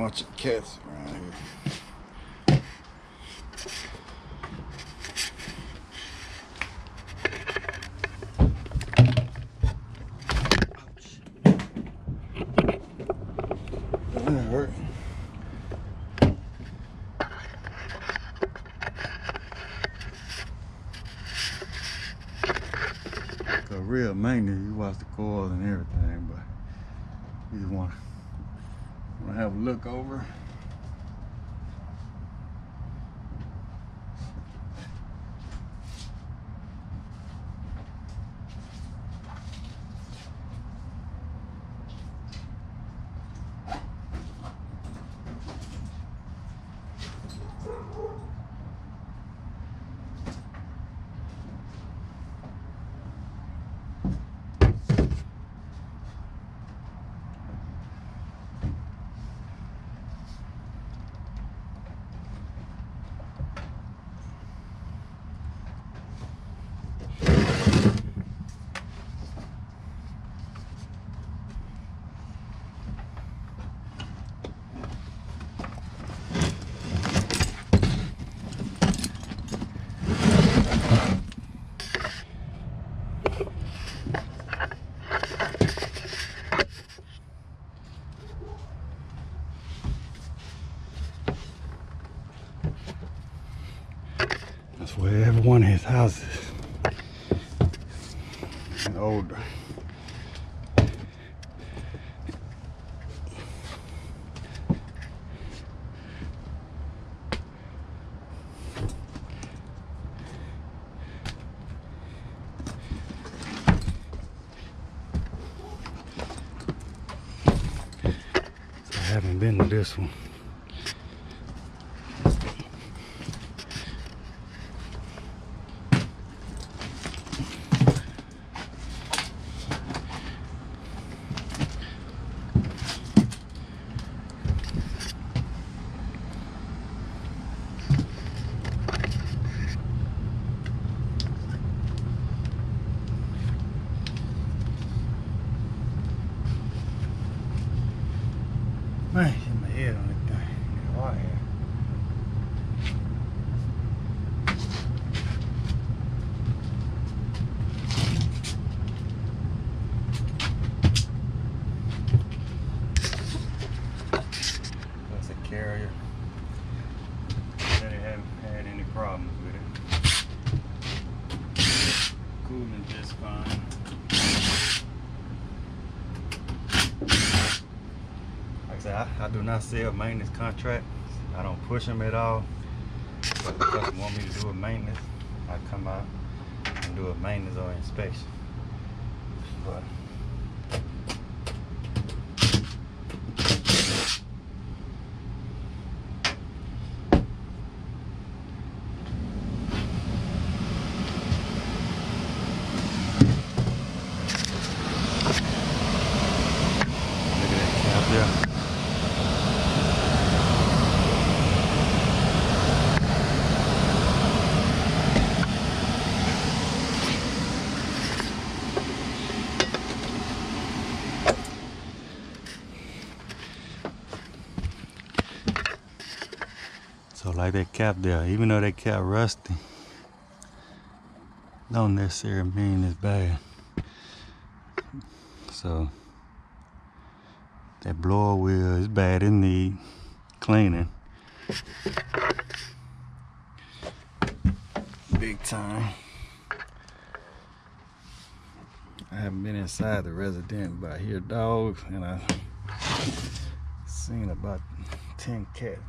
bunch of cats around here. That hurt. So real maintenance, you watch the coils and everything, but you just want to have a look over. That's where every one of his houses and older. So I haven't been to this one. Man, hit my head on that thing. Get hot here. That's a carrier. Said it hadn't had any problems with it. Cooling just fine. I do not sell maintenance contracts. I don't push them at all. If the customer want me to do a maintenance, I come out and do a maintenance or inspection. But look at that cap there. So like that cap there, even though that cap rusty, don't necessarily mean it's bad. So that blower wheel is bad, it need cleaning. Big time. I haven't been inside the resident, but I hear dogs and I've seen about 10 cats.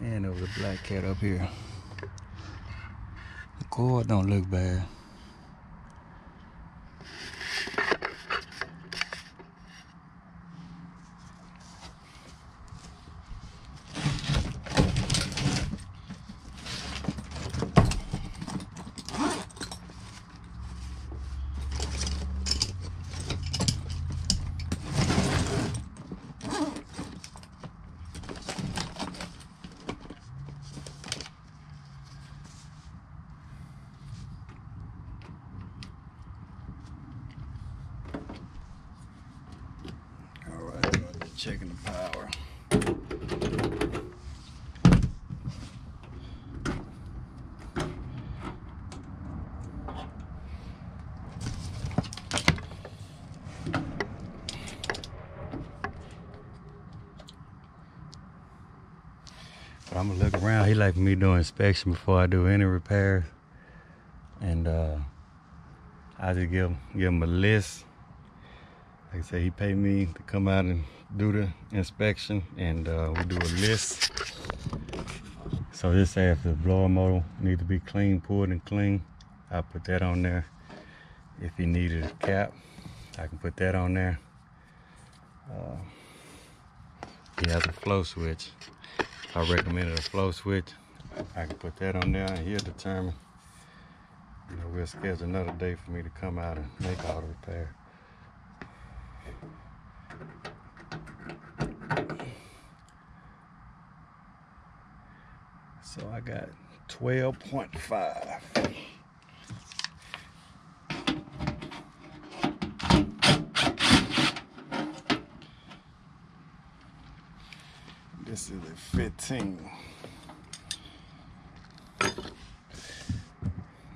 And there was a black cat up here. The cord don't look bad. checking the power. But I'm gonna look around. He like me doing inspection before I do any repairs, and I just give him a list. Like I say, he paid me to come out and do the inspection, and we do a list. So just say if the blower motor need to be clean, pulled and clean, I'll put that on there. If he needed a cap, I can put that on there. He has a flow switch. I recommended a flow switch. I can put that on there, and he'll determine. You know, we'll schedule another day for me to come out and make all the repair. So I got 12.5. This is a 15.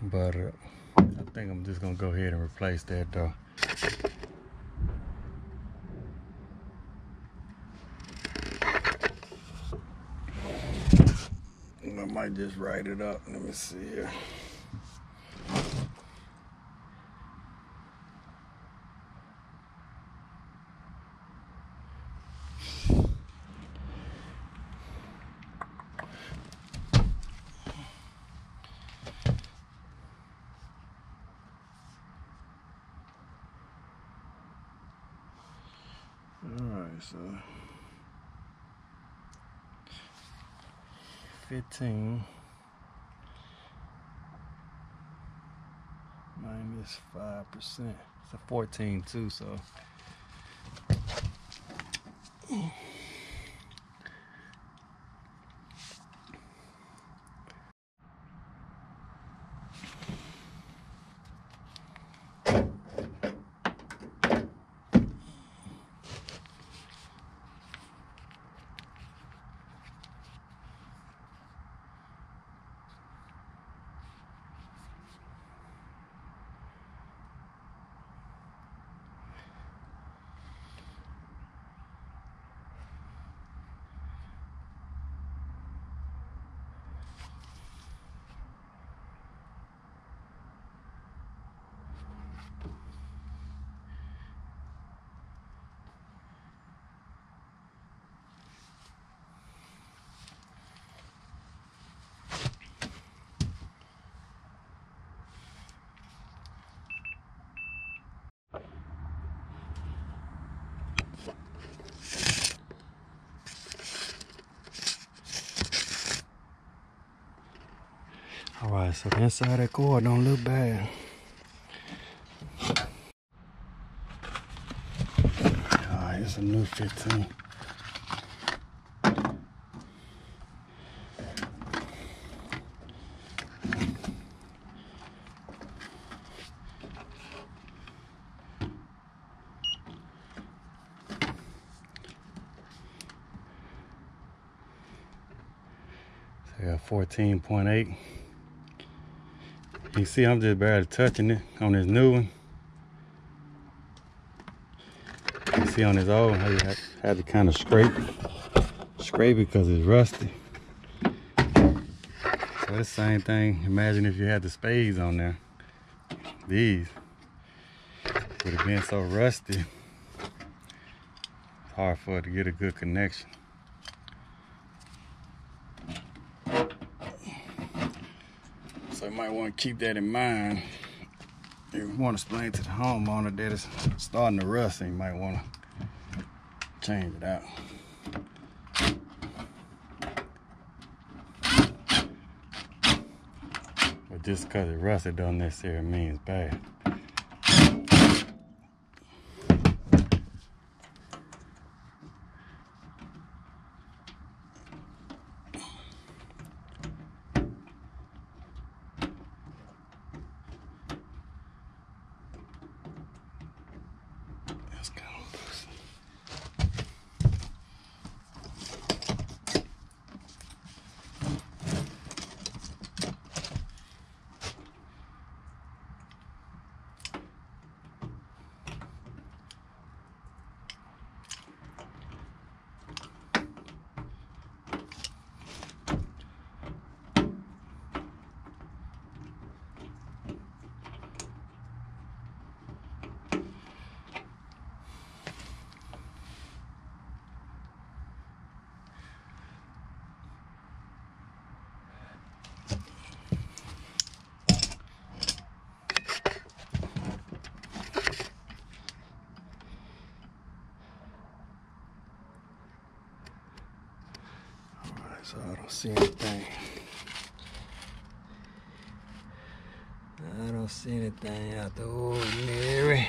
But I think I'm just gonna go ahead and replace that though. I might just write it up. Let me see here. Alright, so 15 minus 5%. It's a 14 too, so alright, so the inside of that cord don't look bad. Alright, it's a new 15. So I got 14.8. You see, I'm just barely touching it on this new one. You see on this old, how you had to kind of scrape it because it's rusty. So it's the same thing. Imagine if you had the spades on there. These would have been so rusty. It's hard for it to get a good connection. So you might want to keep that in mind. You want to explain to the homeowner that it's starting to rust, and you might want to change it out. But just because it's rusted doesn't necessarily mean it's bad. so I don't see anything. I don't see anything out the ordinary.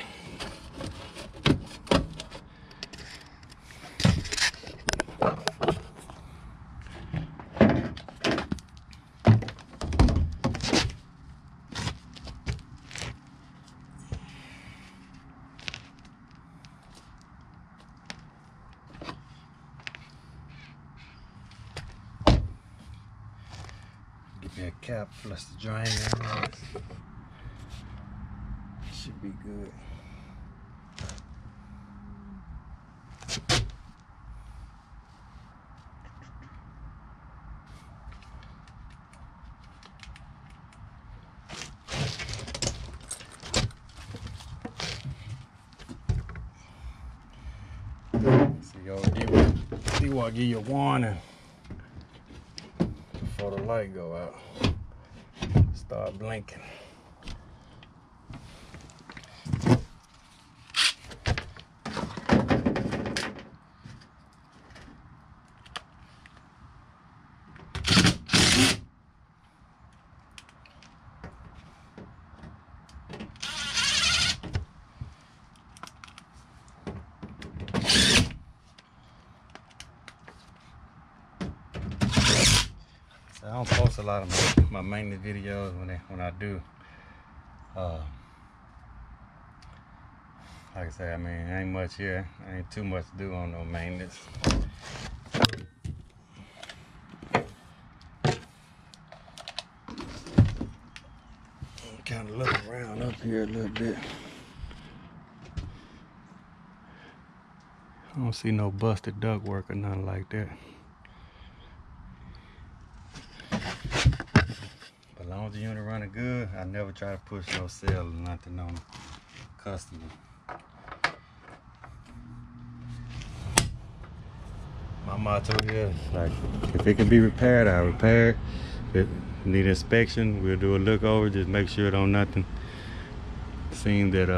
Give me a cap, flush the drain out. Should be good. See what give you a warning before the light go out. Start blinking. I don't post a lot of my maintenance videos when I do. Like I say, I mean, ain't much here. Ain't too much to do on no maintenance. Kind of look around up here a little bit. I don't see no busted duct work or nothing like that. As long as the unit running good, I never try to push no sale or nothing on the customer. My motto here is like, if it can be repaired, I repair it. If it need inspection, we'll do a look over, just make sure don't nothing seem that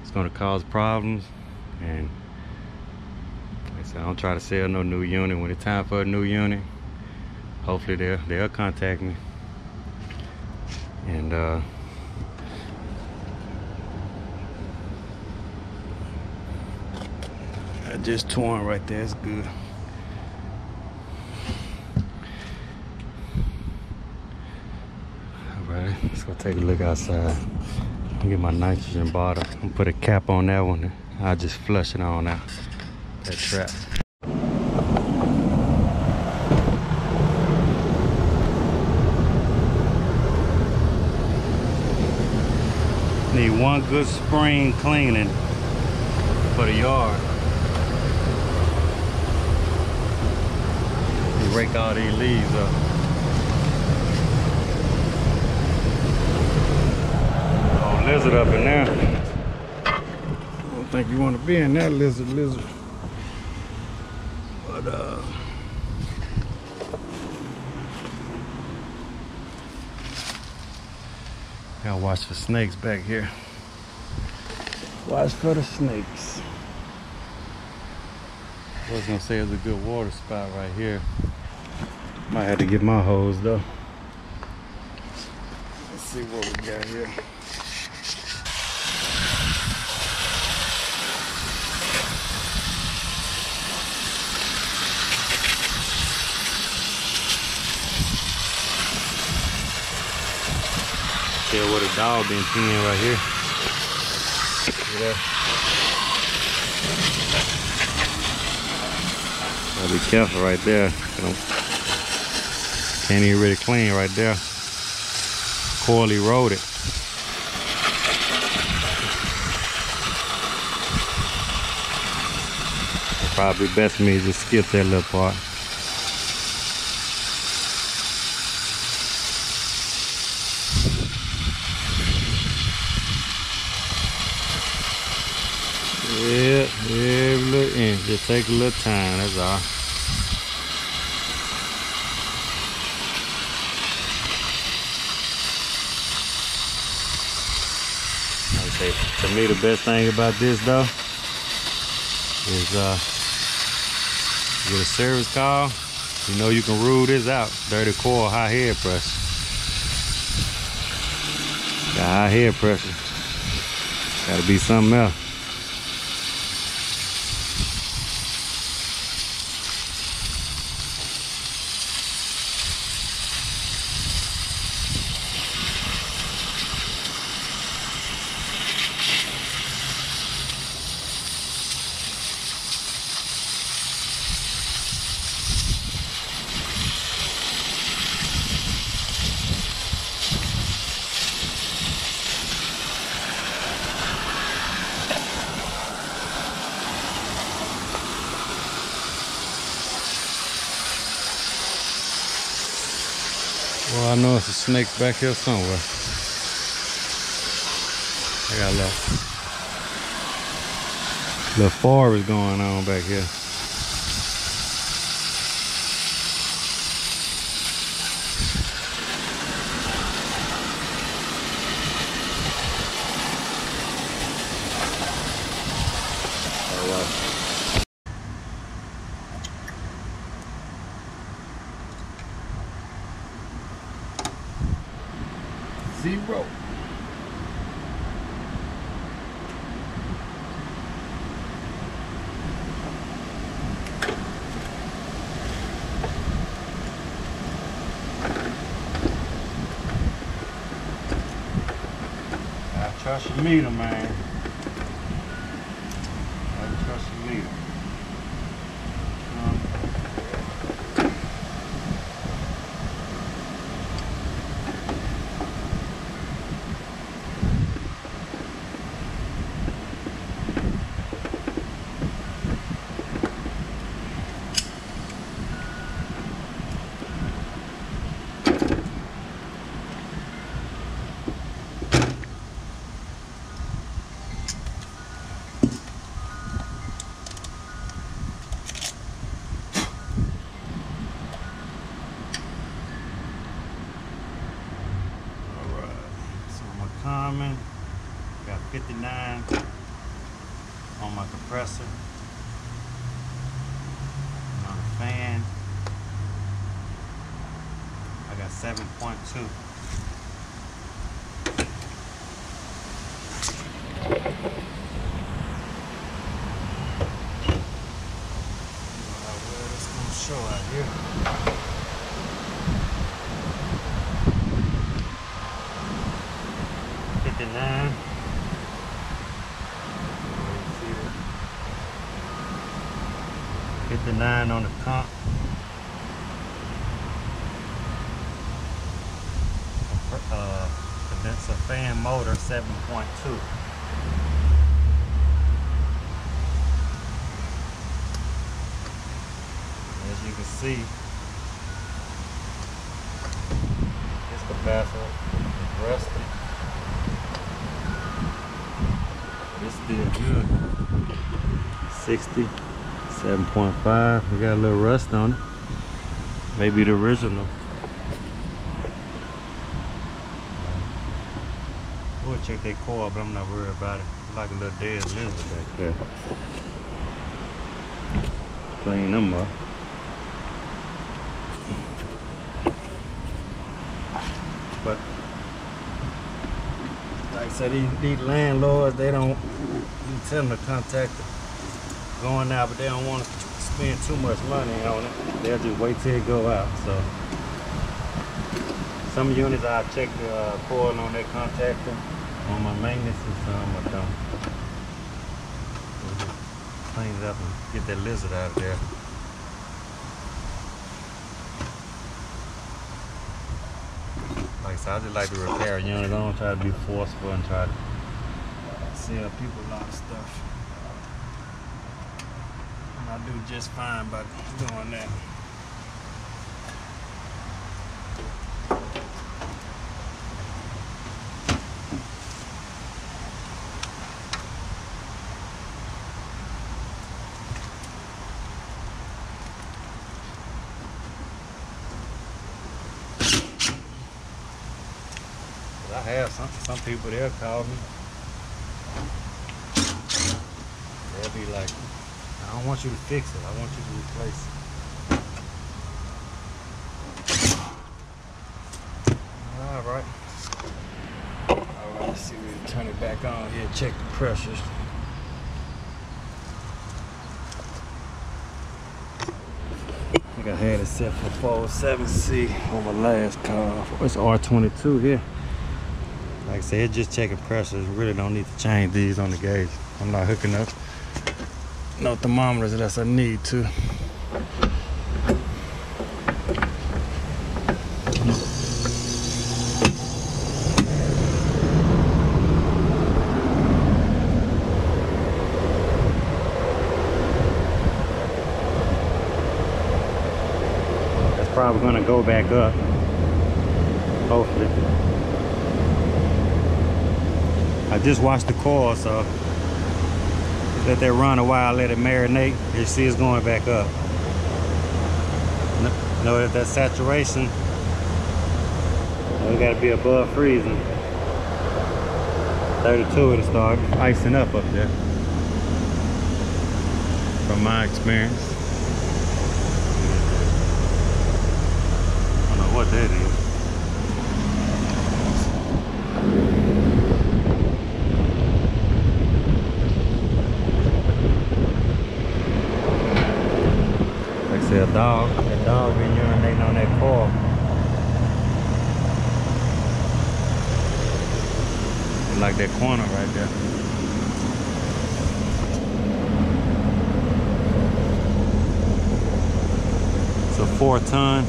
it's gonna cause problems. And like I said, I don't try to sell no new unit. When it's time for a new unit, hopefully they'll contact me. And I just torn right there, it's good. Alright, let's go take a look outside. I'll get my nitrogen bottle and put a cap on that one. I'll just flush it on out that trap. Need one good spring cleaning for the yard. You rake all these leaves up. Oh, lizard up in there. I don't think you want to be in that lizard. But gotta watch for snakes back here. Watch for the snakes. I was gonna say it's a good water spot right here. Might have to get my hose though. Let's see what we got here. Tell what a dog been peeing right here. See that? Gotta be careful right there. Can't even really clean right there. Coil eroded. Probably best for me to just skip that little part. Yeah, every little inch. Just take a little time, that's all. Okay, to me the best thing about this though is get a service call You know you can rule this out. Dirty coil, high head pressure. Got high head pressure. Gotta be something else. Well, I know it's a snake back here somewhere. I got a little forest going on back here. All right. Zero. I trust your meter, man. I trust your meter. Got 59 on my compressor. And on the fan, I got 7.2. Where it's gonna show out here. 59. 59 on the comp. Condenser fan motor 7.2. As you can see, this capacitor is rusty. It's still good. 60, 7.5. We got a little rust on it. Maybe the original. We'll check that coil, but I'm not worried about it. Like a little dead lizard back there. Clean them up. But like I said, these landlords, they don't, you tell them to contact them going out, but they don't want to spend too much money on it. They'll just wait till it go out. So some units I check the coil on their contactor on my maintenance, and some I don't. We'll just clean it up and get that lizard out of there. Like I said, I just like to repair a unit. I don't try to be forceful and try to sell people a lot of stuff. And I do just fine by doing that. I have some people, they'll call me. They'll be like, I don't want you to fix it, I want you to replace it. back on here, check the pressures. I think I had it set for 407C on my last car. It's R22 here. Like I said, it's just checking pressures. Really don't need to change these on the gauge. I'm not hooking up no thermometers unless I need to. Probably gonna go back up, hopefully. I just washed the coil, so let that run a while, let it marinate. You see it's going back up. Know that saturation, we gotta be above freezing. 32 it'll start icing up there, from my experience. What that is. Like I said, that dog been urinating on that coil. Like that corner right there. It's a 4-ton.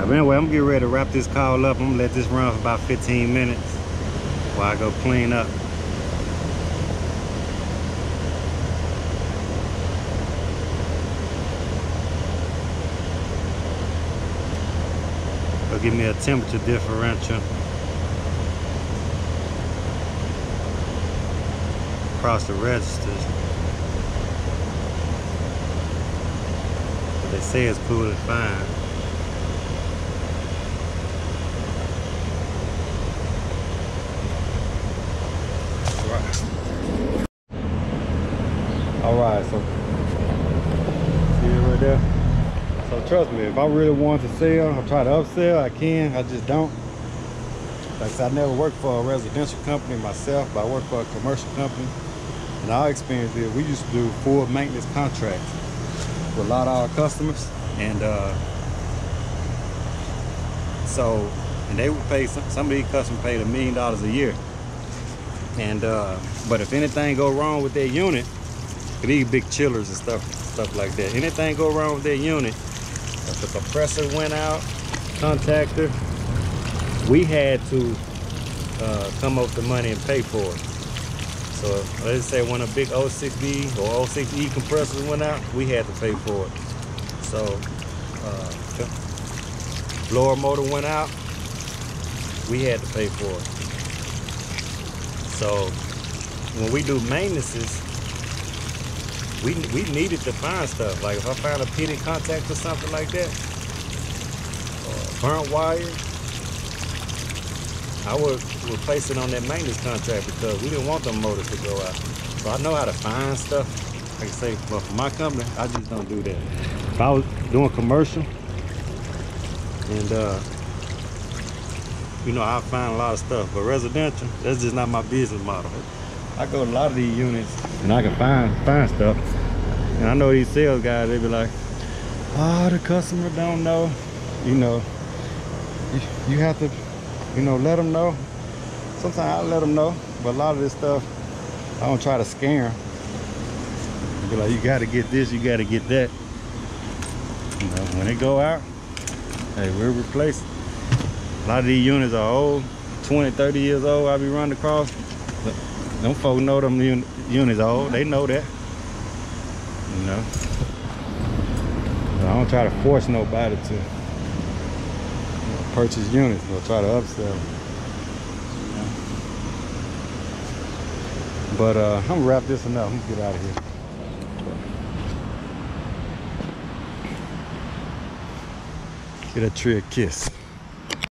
But anyway, I'm gonna get ready to wrap this call up. I'm gonna let this run for about 15 minutes while I go clean up. It'll give me a temperature differential across the registers. But they say it's cool and fine. Alright, so see it right there? So trust me, if I really want to sell, I'll try to upsell, I can, I just don't. Like I said, I never worked for a residential company myself, but I work for a commercial company. And our experience is we used to do full maintenance contracts with a lot of our customers. And and they would pay, some of these customers paid $1 million a year. And but if anything go wrong with their unit, these big chillers and stuff like that, anything go wrong with their unit, if the compressor went out, contactor, we had to come up with the money and pay for it. So let's say when a big 06B or 06E compressor went out, we had to pay for it. So blower motor went out, we had to pay for it. So when we do maintenances, we needed to find stuff. Like if I found a pitted contact or something like that, burnt wire, I would replace it on that maintenance contract because we didn't want them motors to go out. So I know how to find stuff. Like I say, but for my company, I just don't do that. If I was doing commercial, and you know, I find a lot of stuff, but residential, that's just not my business model. I go to a lot of these units and I can find stuff. And I know these sales guys, they be like, oh, the customer don't know. You know, you have to, you know, let them know. Sometimes I let them know, but a lot of this stuff, I don't try to scare them. Be like, you gotta get this, you gotta get that. You know, when they go out, hey, we'll replace it. A lot of these units are old, 20, 30 years old. I be running across. Them folks know them units old. They know that. You know. So I don't try to force nobody to purchase units or try to upsell them. But I'm gonna wrap this one up. I'm gonna get out of here. Get a tree a kiss.